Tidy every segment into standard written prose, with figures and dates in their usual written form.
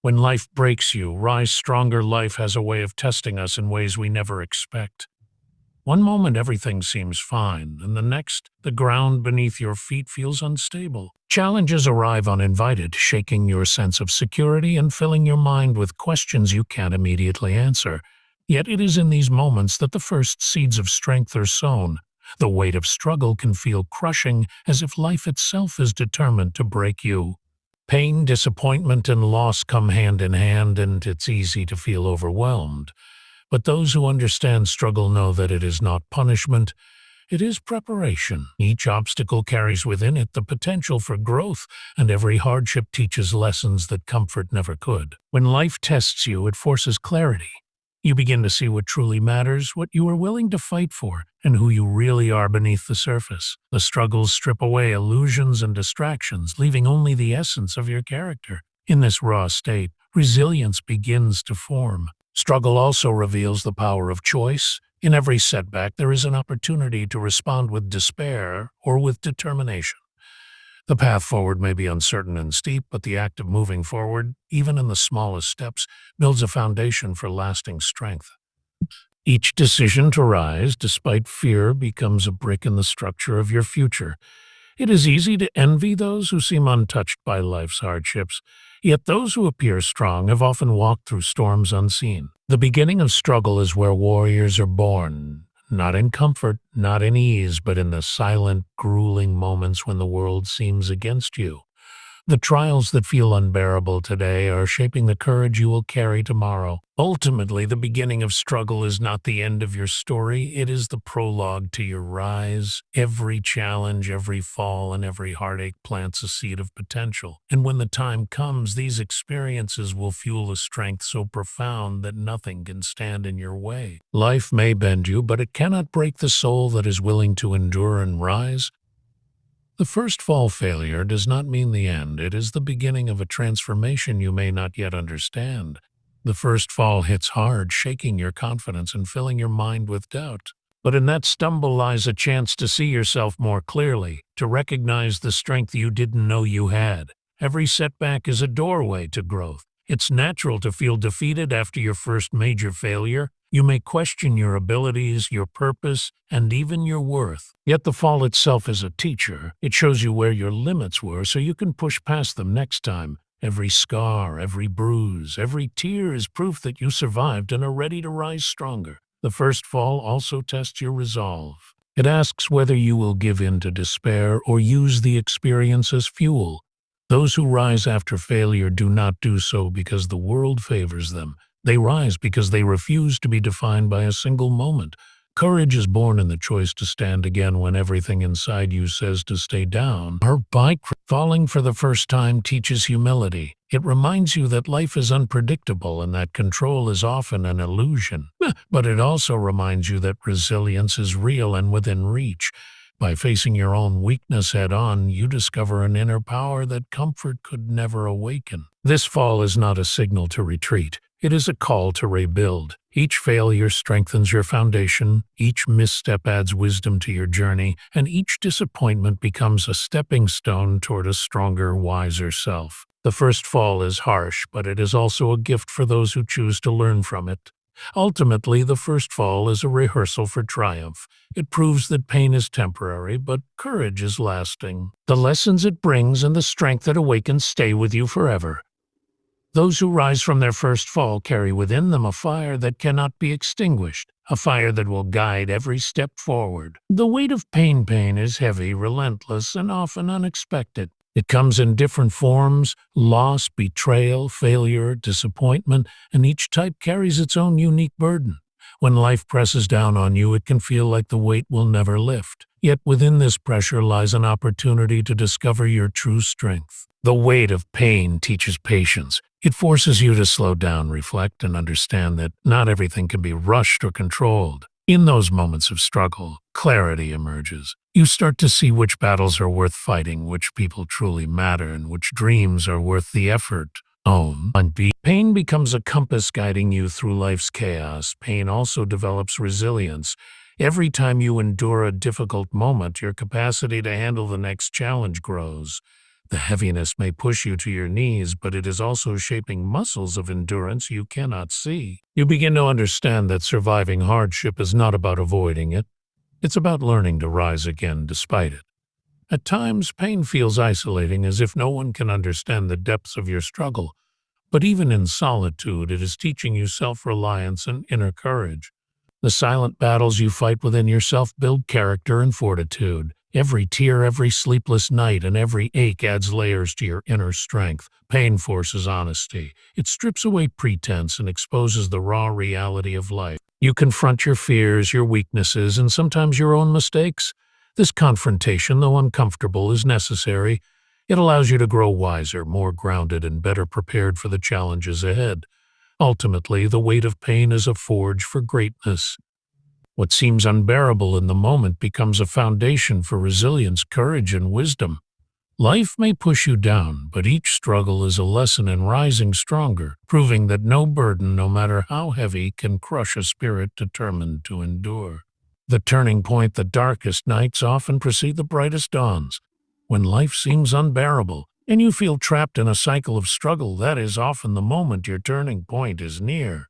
When life breaks you, rise stronger. Life has a way of testing us in ways we never expect. One moment everything seems fine, and the next, the ground beneath your feet feels unstable. Challenges arrive uninvited, shaking your sense of security and filling your mind with questions you can't immediately answer. Yet it is in these moments that the first seeds of strength are sown. The weight of struggle can feel crushing, as if life itself is determined to break you. Pain, disappointment, and loss come hand in hand, and it's easy to feel overwhelmed. But those who understand struggle know that it is not punishment, it is preparation. Each obstacle carries within it the potential for growth, and every hardship teaches lessons that comfort never could. When life tests you, it forces clarity. You begin to see what truly matters, what you are willing to fight for, and who you really are beneath the surface. The struggles strip away illusions and distractions, leaving only the essence of your character. In this raw state, resilience begins to form. Struggle also reveals the power of choice. In every setback, there is an opportunity to respond with despair or with determination. The path forward may be uncertain and steep, but the act of moving forward, even in the smallest steps, builds a foundation for lasting strength. Each decision to rise, despite fear, becomes a brick in the structure of your future. It is easy to envy those who seem untouched by life's hardships, yet those who appear strong have often walked through storms unseen. The beginning of struggle is where warriors are born. Not in comfort, not in ease, but in the silent, grueling moments when the world seems against you. The trials that feel unbearable today are shaping the courage you will carry tomorrow. Ultimately, the beginning of struggle is not the end of your story, it is the prologue to your rise. Every challenge, every fall, and every heartache plants a seed of potential. And when the time comes, these experiences will fuel a strength so profound that nothing can stand in your way. Life may bend you, but it cannot break the soul that is willing to endure and rise. The first fall failure does not mean the end. It is the beginning of a transformation you may not yet understand. The first fall hits hard, shaking your confidence and filling your mind with doubt. But in that stumble lies a chance to see yourself more clearly, to recognize the strength you didn't know you had. Every setback is a doorway to growth. It's natural to feel defeated after your first major failure. You may question your abilities, your purpose, and even your worth. Yet the fall itself is a teacher. It shows you where your limits were so you can push past them next time. Every scar, every bruise, every tear is proof that you survived and are ready to rise stronger. The first fall also tests your resolve. It asks whether you will give in to despair or use the experience as fuel. Those who rise after failure do not do so because the world favors them. They rise because they refuse to be defined by a single moment. Courage is born in the choice to stand again when everything inside you says to stay down. Falling for the first time teaches humility. It reminds you that life is unpredictable and that control is often an illusion. But it also reminds you that resilience is real and within reach. By facing your own weakness head-on, you discover an inner power that comfort could never awaken. This fall is not a signal to retreat. It is a call to rebuild. Each failure strengthens your foundation, each misstep adds wisdom to your journey, and each disappointment becomes a stepping stone toward a stronger, wiser self. The first fall is harsh, but it is also a gift for those who choose to learn from it. Ultimately, the first fall is a rehearsal for triumph. It proves that pain is temporary, but courage is lasting. The lessons it brings and the strength it awakens stay with you forever. Those who rise from their first fall carry within them a fire that cannot be extinguished, a fire that will guide every step forward. The weight of pain is heavy, relentless, and often unexpected. It comes in different forms: loss, betrayal, failure, disappointment, and each type carries its own unique burden. When life presses down on you, it can feel like the weight will never lift. Yet within this pressure lies an opportunity to discover your true strength. The weight of pain teaches patience. It forces you to slow down, reflect, and understand that not everything can be rushed or controlled. In those moments of struggle, clarity emerges. You start to see which battles are worth fighting, which people truly matter, and which dreams are worth the effort. Pain becomes a compass guiding you through life's chaos. Pain also develops resilience. Every time you endure a difficult moment, your capacity to handle the next challenge grows. The heaviness may push you to your knees, but it is also shaping muscles of endurance you cannot see. You begin to understand that surviving hardship is not about avoiding it. It's about learning to rise again despite it. At times, pain feels isolating, as if no one can understand the depths of your struggle. But even in solitude, it is teaching you self-reliance and inner courage. The silent battles you fight within yourself build character and fortitude. Every tear, every sleepless night, and every ache adds layers to your inner strength. Pain forces honesty. It strips away pretense and exposes the raw reality of life. You confront your fears, your weaknesses, and sometimes your own mistakes. This confrontation, though uncomfortable, is necessary. It allows you to grow wiser, more grounded, and better prepared for the challenges ahead. Ultimately, the weight of pain is a forge for greatness. What seems unbearable in the moment becomes a foundation for resilience, courage, and wisdom. Life may push you down, but each struggle is a lesson in rising stronger, proving that no burden, no matter how heavy, can crush a spirit determined to endure. The turning point, the darkest nights often precede the brightest dawns. When life seems unbearable and you feel trapped in a cycle of struggle, that is often the moment your turning point is near.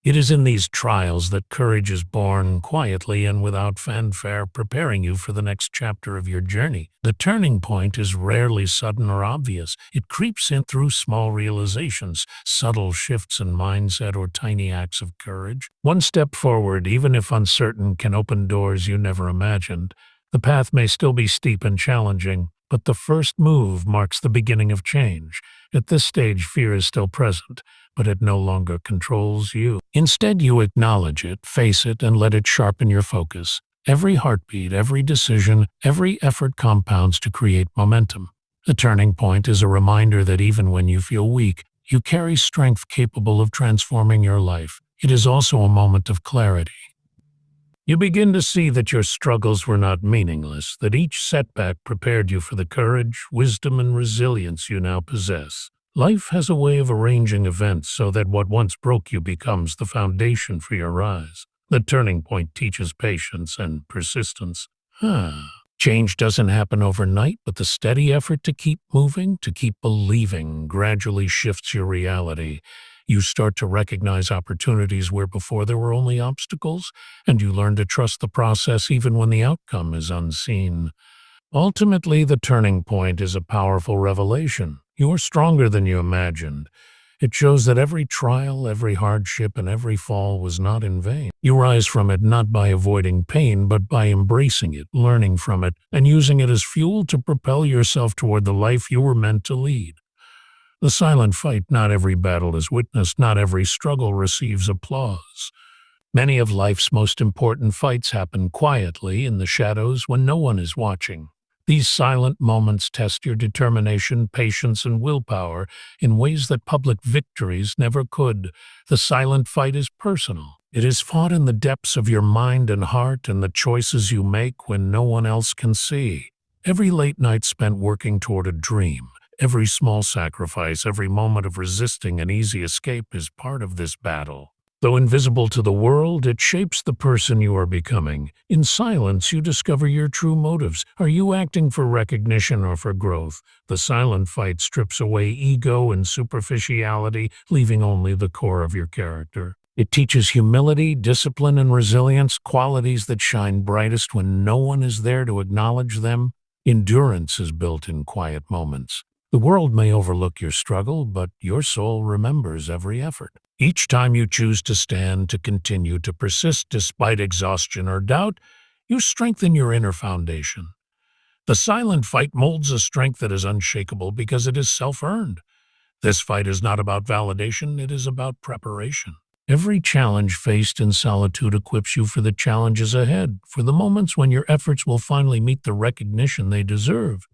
It is in these trials that courage is born, quietly and without fanfare, preparing you for the next chapter of your journey. The turning point is rarely sudden or obvious. It creeps in through small realizations, subtle shifts in mindset, or tiny acts of courage. One step forward, even if uncertain, can open doors you never imagined. The path may still be steep and challenging, but the first move marks the beginning of change. At this stage, fear is still present, but it no longer controls you. Instead, you acknowledge it, face it, and let it sharpen your focus. Every heartbeat, every decision, every effort compounds to create momentum. The turning point is a reminder that even when you feel weak, you carry strength capable of transforming your life. It is also a moment of clarity. You begin to see that your struggles were not meaningless, that each setback prepared you for the courage, wisdom, and resilience you now possess. Life has a way of arranging events so that what once broke you becomes the foundation for your rise. The turning point teaches patience and persistence. Change doesn't happen overnight, but the steady effort to keep moving, to keep believing, gradually shifts your reality. You start to recognize opportunities where before there were only obstacles, and you learn to trust the process even when the outcome is unseen. Ultimately, the turning point is a powerful revelation. You are stronger than you imagined. It shows that every trial, every hardship, and every fall was not in vain. You rise from it not by avoiding pain, but by embracing it, learning from it, and using it as fuel to propel yourself toward the life you were meant to lead. The silent fight, not every battle is witnessed, not every struggle receives applause. Many of life's most important fights happen quietly in the shadows when no one is watching. These silent moments test your determination, patience, and willpower in ways that public victories never could. The silent fight is personal. It is fought in the depths of your mind and heart, and the choices you make when no one else can see. Every late night spent working toward a dream, every small sacrifice, every moment of resisting an easy escape is part of this battle. Though invisible to the world, it shapes the person you are becoming. In silence, you discover your true motives. Are you acting for recognition or for growth? The silent fight strips away ego and superficiality, leaving only the core of your character. It teaches humility, discipline, and resilience, qualities that shine brightest when no one is there to acknowledge them. Endurance is built in quiet moments. The world may overlook your struggle, but your soul remembers every effort. Each time you choose to stand, to continue, to persist despite exhaustion or doubt, you strengthen your inner foundation. The silent fight molds a strength that is unshakable because it is self-earned. This fight is not about validation, it is about preparation. Every challenge faced in solitude equips you for the challenges ahead, for the moments when your efforts will finally meet the recognition they deserve.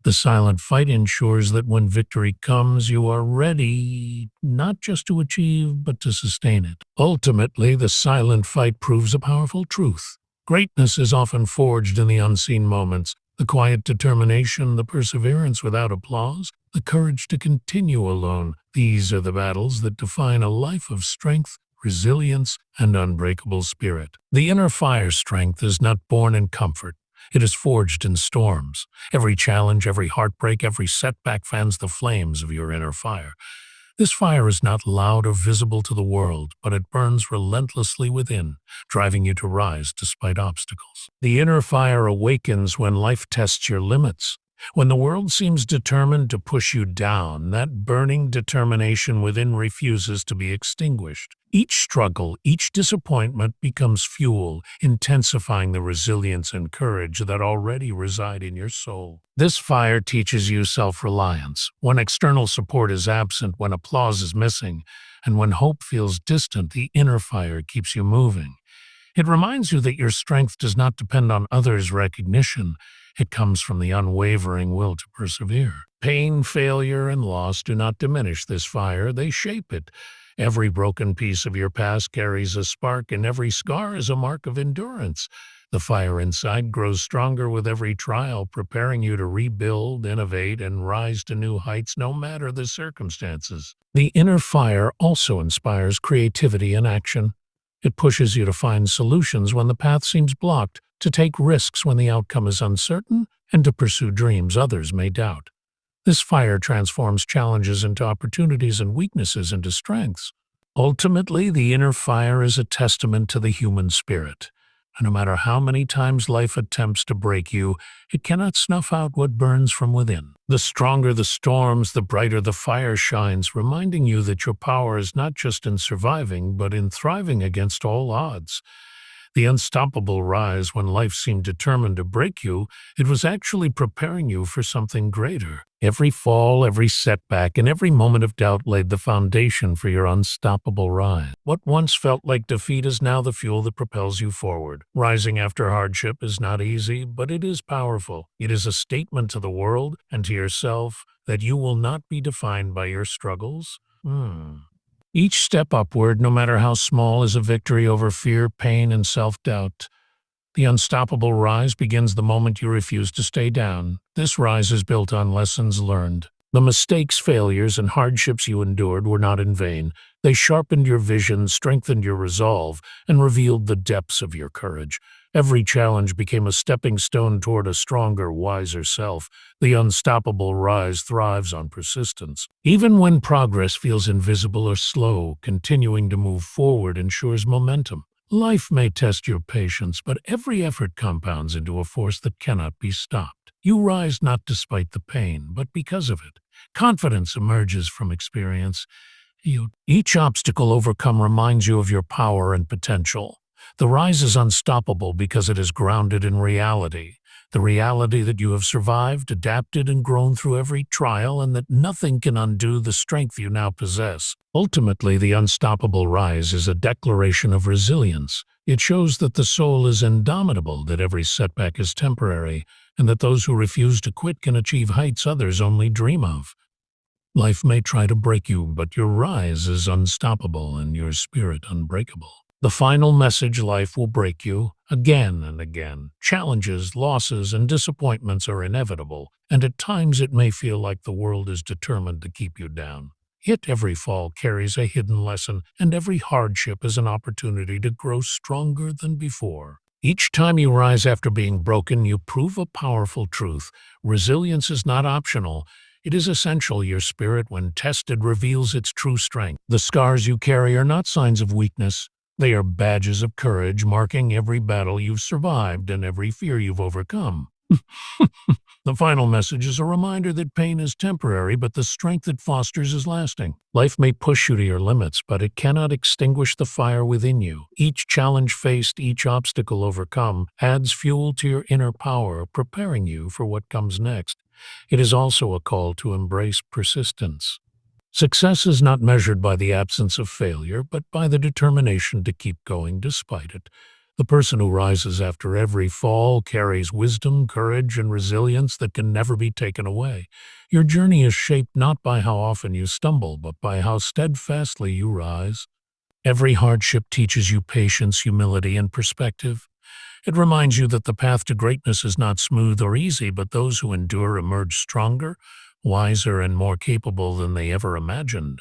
The silent fight ensures that when victory comes, you are ready, not just to achieve, but to sustain it. Ultimately, the silent fight proves a powerful truth. Greatness is often forged in the unseen moments, the quiet determination, the perseverance without applause, the courage to continue alone. These are the battles that define a life of strength, resilience, and unbreakable spirit. The inner fire strength is not born in comfort. It is forged in storms. Every challenge, every heartbreak, every setback fans the flames of your inner fire. This fire is not loud or visible to the world, but it burns relentlessly within, driving you to rise despite obstacles. The inner fire awakens when life tests your limits. When the world seems determined to push you down, that burning determination within refuses to be extinguished. Each struggle, each disappointment becomes fuel, intensifying the resilience and courage that already reside in your soul. This fire teaches you self-reliance. When external support is absent, when applause is missing, and when hope feels distant, the inner fire keeps you moving. It reminds you that your strength does not depend on others' recognition. It comes from the unwavering will to persevere. Pain, failure, and loss do not diminish this fire, they shape it. Every broken piece of your past carries a spark, and every scar is a mark of endurance. The fire inside grows stronger with every trial, preparing you to rebuild, innovate, and rise to new heights no matter the circumstances. The inner fire also inspires creativity and action. It pushes you to find solutions when the path seems blocked, to take risks when the outcome is uncertain, and to pursue dreams others may doubt. This fire transforms challenges into opportunities and weaknesses into strengths. Ultimately, the inner fire is a testament to the human spirit. And no matter how many times life attempts to break you, it cannot snuff out what burns from within. The stronger the storms, the brighter the fire shines, reminding you that your power is not just in surviving, but in thriving against all odds. The unstoppable rise when life seemed determined to break you, it was actually preparing you for something greater. Every fall, every setback, and every moment of doubt laid the foundation for your unstoppable rise. What once felt like defeat is now the fuel that propels you forward. Rising after hardship is not easy, but it is powerful. It is a statement to the world and to yourself that you will not be defined by your struggles. Each step upward, no matter how small, is a victory over fear, pain, and self-doubt. The unstoppable rise begins the moment you refuse to stay down. This rise is built on lessons learned. The mistakes, failures, and hardships you endured were not in vain. They sharpened your vision, strengthened your resolve, and revealed the depths of your courage. Every challenge became a stepping stone toward a stronger, wiser self. The unstoppable rise thrives on persistence. Even when progress feels invisible or slow, continuing to move forward ensures momentum. Life may test your patience, but every effort compounds into a force that cannot be stopped. You rise not despite the pain, but because of it. Confidence emerges from experience. Each obstacle overcome reminds you of your power and potential. The rise is unstoppable because it is grounded in reality. The reality that you have survived, adapted, and grown through every trial, and that nothing can undo the strength you now possess. Ultimately, the unstoppable rise is a declaration of resilience. It shows that the soul is indomitable, that every setback is temporary, and that those who refuse to quit can achieve heights others only dream of. Life may try to break you, but your rise is unstoppable and your spirit unbreakable. The final message: life will break you again and again. Challenges, losses, and disappointments are inevitable, and at times it may feel like the world is determined to keep you down. Yet every fall carries a hidden lesson, and every hardship is an opportunity to grow stronger than before. Each time you rise after being broken, you prove a powerful truth. Resilience is not optional. It is essential. Your spirit, when tested, reveals its true strength. The scars you carry are not signs of weakness. They are badges of courage, marking every battle you've survived and every fear you've overcome. The final message is a reminder that pain is temporary, but the strength it fosters is lasting. Life may push you to your limits, but it cannot extinguish the fire within you. Each challenge faced, each obstacle overcome, adds fuel to your inner power, preparing you for what comes next. It is also a call to embrace persistence. Success is not measured by the absence of failure, but by the determination to keep going despite it. The person who rises after every fall carries wisdom, courage, and resilience that can never be taken away. Your journey is shaped not by how often you stumble, but by how steadfastly you rise. Every hardship teaches you patience, humility, and perspective. It reminds you that the path to greatness is not smooth or easy, but those who endure emerge stronger, wiser, and more capable than they ever imagined.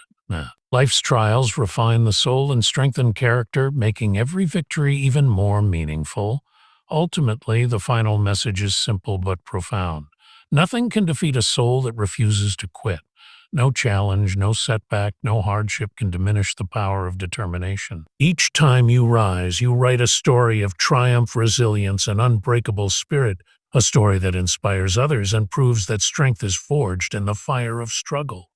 Life's trials refine the soul and strengthen character, making every victory even more meaningful. Ultimately, the final message is simple but profound. Nothing can defeat a soul that refuses to quit. No challenge, no setback, no hardship can diminish the power of determination. Each time you rise, you write a story of triumph, resilience, and unbreakable spirit, a story that inspires others and proves that strength is forged in the fire of struggle.